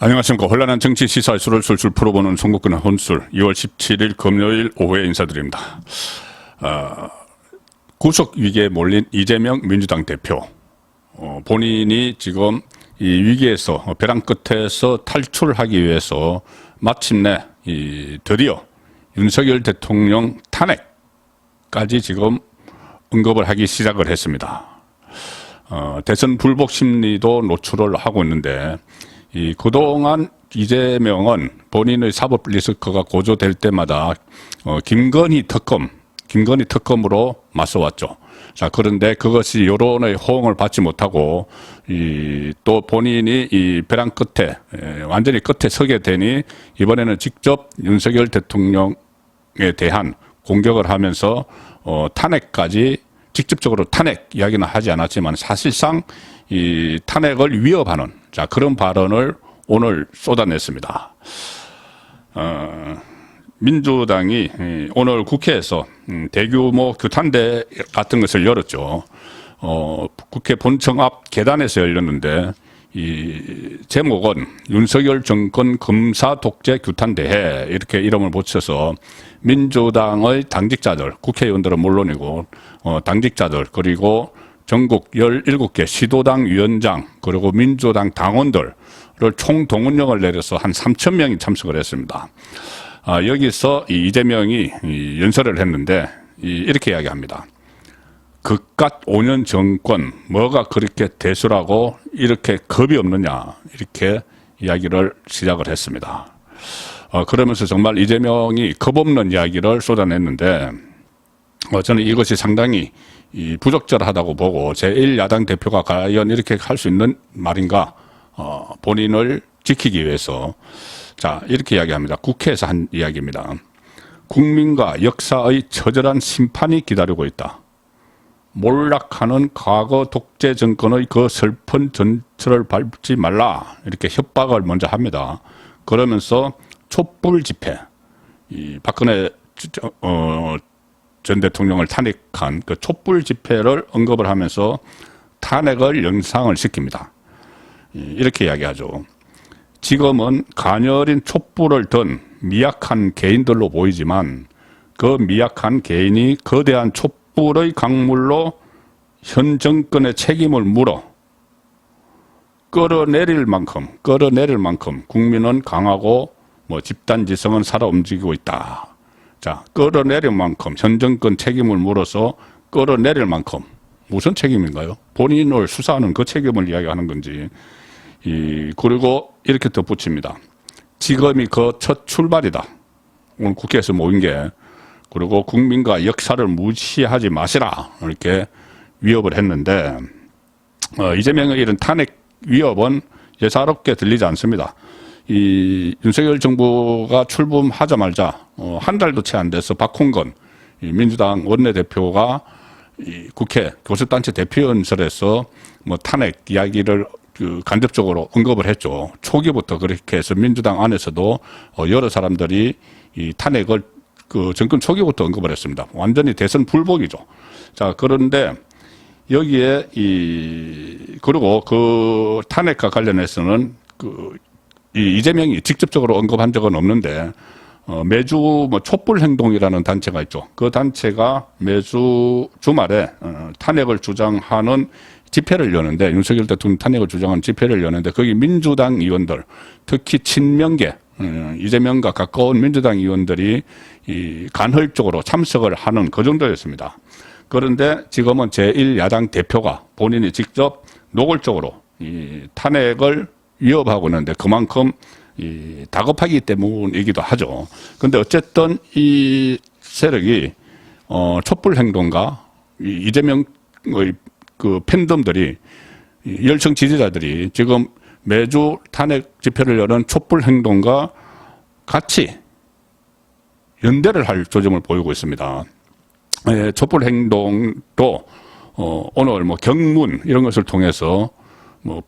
안녕하십니까. 혼란한 정치 시사 이슈를 술술 풀어보는 송국근의 혼술 2월 17일 금요일 오후에 인사드립니다. 구속 위기에 몰린 이재명 민주당 대표, 본인이 지금 이 위기에서 벼랑 끝에서 탈출하기 위해서 마침내 드디어 윤석열 대통령 탄핵까지 지금 언급을 하기 시작을 했습니다. 대선 불복 심리도 노출을 하고 있는데, 그동안 이재명은 본인의 사법 리스크가 고조될 때마다 김건희 특검으로 맞서왔죠. 자, 그런데 그것이 여론의 호응을 받지 못하고 또 본인이 이 벼랑 끝에 완전히 끝에 서게 되니 이번에는 직접 윤석열 대통령에 대한 공격을 하면서 탄핵까지 직접적으로 탄핵 이야기는 하지 않았지만 사실상 이 탄핵을 위협하는 그런 발언을 오늘 쏟아냈습니다. 민주당이 오늘 국회에서 대규모 규탄대 같은 것을 열었죠. 국회 본청 앞 계단에서 열렸는데 이 제목은 윤석열 정권 검사 독재 규탄대회 이렇게 이름을 붙여서 민주당의 당직자들, 국회의원들은 물론이고 당직자들 그리고 전국 17개 시도당 위원장 그리고 민주당 당원들을 총동원령을 내려서 한 3,000명이 참석을 했습니다. 여기서 이재명이 연설을 했는데 이렇게 이야기합니다. 그깟 5년 정권 뭐가 그렇게 대수라고 이렇게 겁이 없느냐 이렇게 이야기를 시작을 했습니다. 그러면서 정말 이재명이 겁 없는 이야기를 쏟아냈는데 저는 이것이 상당히 부적절하다고 보고 제1야당 대표가 과연 이렇게 할 수 있는 말인가, 본인을 지키기 위해서 이렇게 이야기합니다. 국회에서 한 이야기입니다. 국민과 역사의 처절한 심판이 기다리고 있다. 몰락하는 과거 독재 정권의 그 슬픈 전철을 밟지 말라 이렇게 협박을 먼저 합니다. 그러면서 촛불 집회, 박근혜 전 대통령을 탄핵한 그 촛불 집회를 언급을 하면서 탄핵을 연상을 시킵니다. 이렇게 이야기하죠. 지금은 가녀린 촛불을 든 미약한 개인들로 보이지만 그 미약한 개인이 거대한 촛불의 강물로 현 정권의 책임을 물어 끌어내릴 만큼 국민은 강하고 집단지성은 살아 움직이고 있다. 끌어내릴 만큼 현 정권 책임을 물어서 끌어내릴 만큼 무슨 책임인가요? 본인을 수사하는 그 책임을 이야기하는 건지. 그리고 이렇게 덧붙입니다. 지금이 그 첫 출발이다. 오늘 국회에서 모인 게. 그리고 국민과 역사를 무시하지 마시라. 이렇게 위협을 했는데, 이재명의 이런 탄핵 위협은 예사롭게 들리지 않습니다. 윤석열 정부가 출범하자마자 한 달도 채 안 돼서 박홍근 민주당 원내대표가 국회 교섭단체 대표연설에서 탄핵 이야기를 간접적으로 언급을 했죠. 초기부터 그렇게 해서 민주당 안에서도 여러 사람들이 이 탄핵을 정권 초기부터 언급을 했습니다. 완전히 대선 불복이죠. 그런데 여기에 그리고 그 탄핵과 관련해서는 이재명이 직접적으로 언급한 적은 없는데 매주 촛불 행동이라는 단체가 있죠. 그 단체가 매주 주말에 탄핵을 주장하는 집회를 여는데, 윤석열 대통령 탄핵을 주장하는 집회를 여는데 거기 민주당 의원들, 특히 친명계 이재명과 가까운 민주당 의원들이 간헐적으로 참석을 하는 그 정도였습니다. 그런데 지금은 제1야당 대표가 본인이 직접 노골적으로 탄핵을 위협하고 있는데 그만큼 다급하기 때문이기도 하죠. 그런데 어쨌든 이 세력이 촛불 행동가 이재명의 그 팬덤들이 열성 지지자들이 지금 매주 탄핵 집회를 여는 촛불 행동과 같이 연대를 할 조짐을 보이고 있습니다. 촛불 행동도 오늘 경문 이런 것을 통해서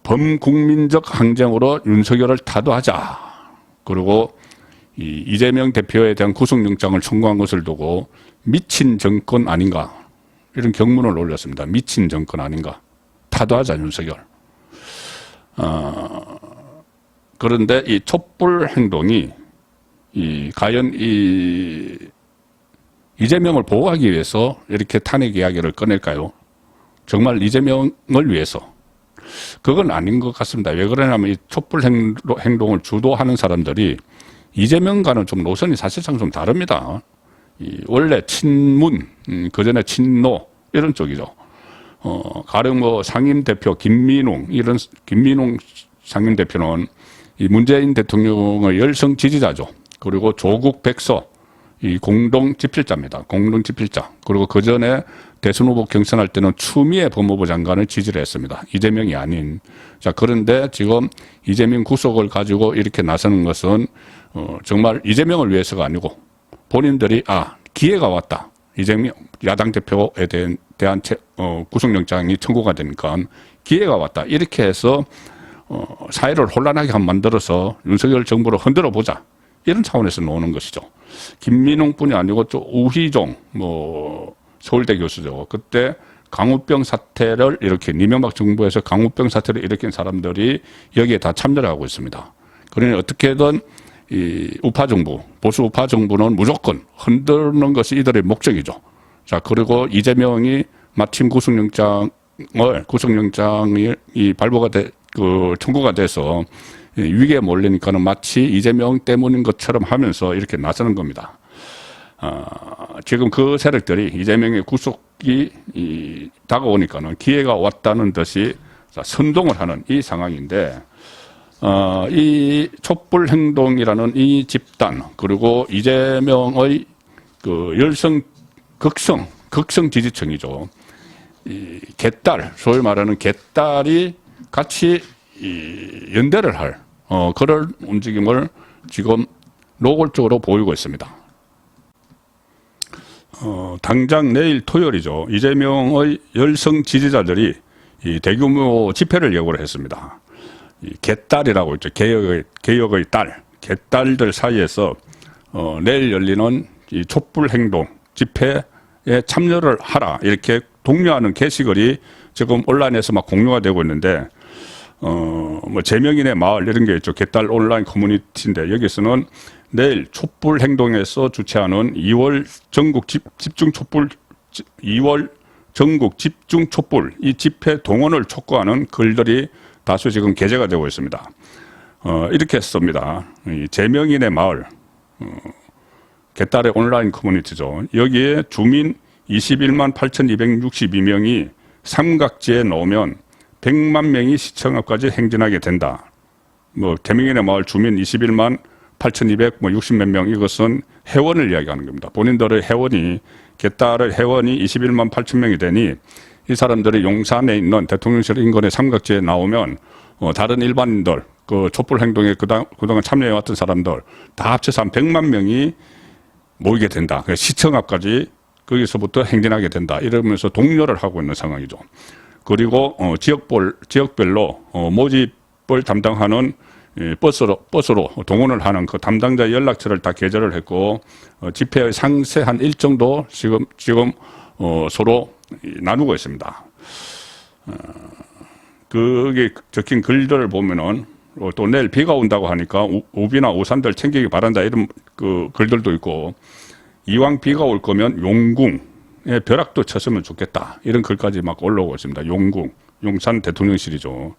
범국민적 항쟁으로 윤석열을 타도하자. 그리고 이재명 대표에 대한 구속영장을 청구한 것을 두고 미친 정권 아닌가. 이런 경문을 올렸습니다. 미친 정권 아닌가. 타도하자 윤석열. 그런데 이 촛불 행동이 과연 이재명을 보호하기 위해서 이렇게 탄핵 이야기를 꺼낼까요? 정말 이재명을 위해서? 그건 아닌 것 같습니다. 왜 그러냐면 이 촛불 행동을 주도하는 사람들이 이재명과는 좀 노선이 사실상 좀 다릅니다. 원래 친문, 그전에 친노, 이런 쪽이죠. 가령 상임대표 김민웅 상임대표는 이 문재인 대통령의 열성 지지자죠. 그리고 조국 백서, 이 공동집필자입니다. 공동집필자. 그리고 그 전에 대선 후보 경선할 때는 추미애 법무부 장관을 지지를 했습니다. 이재명이 아닌. 자, 그런데 지금 이재명 구속을 가지고 이렇게 나서는 것은, 정말 이재명을 위해서가 아니고 본인들이, 기회가 왔다. 이재명 야당 대표에 대한 구속영장이 청구가 되니까 기회가 왔다. 이렇게 해서, 사회를 혼란하게 만들어서 윤석열 정부를 흔들어 보자. 이런 차원에서 나오는 것이죠. 김민웅뿐이 아니고 또 우희종 서울대 교수죠. 그때 강우병 사태를 일으킨 이명박 정부에서 강우병 사태를 일으킨 사람들이 여기에 다 참여를 하고 있습니다. 그러니 어떻게든 이 우파 정부, 보수 우파 정부는 무조건 흔드는 것이 이들의 목적이죠. 자, 그리고 이재명이 마침 구속영장이 발부가 청구가 돼서 위기에 몰리니까는 마치 이재명 때문인 것처럼 하면서 이렇게 나서는 겁니다. 지금 그 세력들이 이재명의 구속이 다가오니까는 기회가 왔다는 듯이 선동을 하는 이 상황인데, 이 촛불 행동이라는 이 집단, 그리고 이재명의 극성 지지층이죠. 이 개딸, 소위 말하는 개딸이 같이 연대를 할 그런 움직임을 지금 노골적으로 보이고 있습니다. 당장 내일 토요일이죠. 이재명의 열성 지지자들이 이 대규모 집회를 예고를 했습니다. 이 개딸이라고 있죠. 개혁의 딸, 개딸들 사이에서 내일 열리는 이 촛불 행동 집회에 참여를 하라, 이렇게 독려하는 게시글이 지금 온라인에서 막 공유가 되고 있는데, 제명인의 마을 이런 게 있죠. 개딸 온라인 커뮤니티인데, 여기서는 내일 촛불 행동에서 주최하는 2월 전국 집중 촛불 이 집회 동원을 촉구하는 글들이 다수 지금 게재가 되고 있습니다. 이렇게 씁니다. 제명인의 마을, 개딸의 온라인 커뮤니티죠. 여기에 주민 21만 8,262명이 삼각지에 넣으면 100만 명이 시청 앞까지 행진하게 된다. 개명인의 마을 주민 21만 8,260몇 명, 이것은 회원을 이야기하는 겁니다. 본인들의 회원이, 개딸의 회원이 21만 8천 명이 되니 이 사람들이 용산에 있는 대통령실 인근의 삼각지에 나오면 다른 일반인들, 그 촛불 행동에 그동안 참여해왔던 사람들 다 합쳐서 한 100만 명이 모이게 된다. 시청 앞까지 거기서부터 행진하게 된다. 이러면서 독려를 하고 있는 상황이죠. 그리고 지역별로 모집을 담당하는 버스로 동원을 하는 그 담당자 연락처를 다 게재를 했고, 집회의 상세한 일정도 지금 서로 나누고 있습니다. 그게 적힌 글들을 보면은 또 내일 비가 온다고 하니까 우비나 우산들 챙기기 바란다, 이런 그 글들도 있고, 이왕 비가 올 거면 용궁에 벼락도 쳤으면 좋겠다, 이런 글까지 막 올라오고 있습니다. 용궁, 용산 대통령실이죠.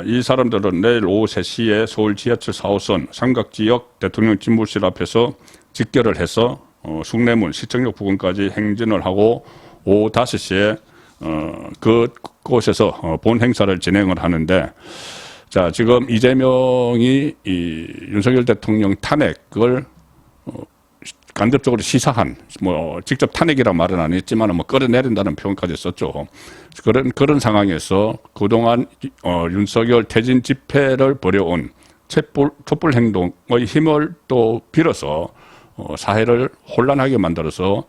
이 사람들은 내일 오후 3시에 서울 지하철 4호선 삼각지역 대통령 집무실 앞에서 집결을 해서 숭례문 시청역 부근까지 행진을 하고 오후 5시에 그곳에서 본 행사를 진행을 하는데, 자, 지금 이재명이 이 윤석열 대통령 탄핵을 간접적으로 시사한, 직접 탄핵이란 말은 안 했지만 끌어내린다는 표현까지 썼죠. 그런 상황에서 그동안 윤석열 퇴진 집회를 벌여온 촛불 행동의 힘을 또 빌어서 사회를 혼란하게 만들어서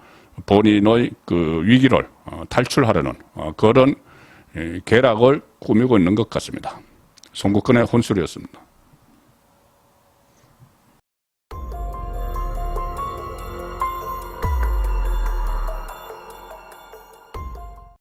본인의 그 위기를 탈출하려는 그런 계략을 꾸미고 있는 것 같습니다. 송국근의 혼술이었습니다.